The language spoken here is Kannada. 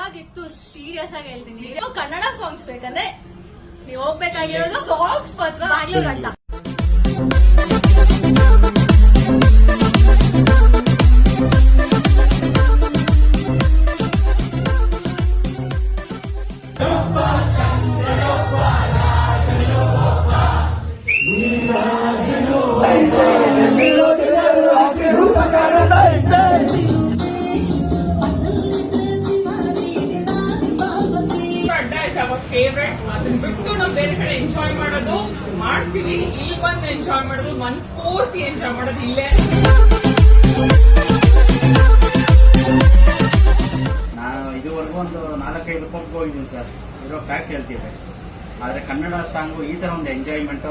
ಸಖತ್ತಾಗಿತ್ತು. ಸೀರಿಯಸ್ ಆಗಿ ಹೇಳ್ತೀನಿ. ಕನ್ನಡ ಸಾಂಗ್ಸ್ ಬೇಕಂದ್ರೆ ನೀವು ಹೋಗ್ಬೇಕಾಗಿರೋದು ಸಾಂಗ್ಸ್ ಮಾತ್ರ ಬ್ಯಾಂಗ್ಳೂರ್ ಅಡ್ಡ. ಫೇವ್ರೆಟ್. ಅದನ್ನ ಬಿಟ್ಟು ನಾವು ಬೇರೆ ಕಡೆ ಎಂಜಾಯ್ ಮಾಡೋದು ಮಾಡ್ತೀವಿ. ಇಲ್ಲಿ ಬಂದು ಎಂಜಾಯ್ ಮಾಡೋದು, ಮನಸ್ಫೂರ್ತಿ ಎಂಜಾಯ್ ಮಾಡೋದು ಇಲ್ಲೇ. ನಾನು ಇದುವರೆಗೂ ಒಂದು 4-5 ಪಬ್ಗೆ ಹೋಗಿದ್ದೀನಿ ಸರ್. ಇರೋ ಫ್ಯಾಕ್ಟ್ ಹೇಳ್ತೀವಿ. ಆದ್ರೆ ಕನ್ನಡ ಸಾಂಗು ಈ ತರ ಒಂದು ಎಂಜಾಯ್ಮೆಂಟ್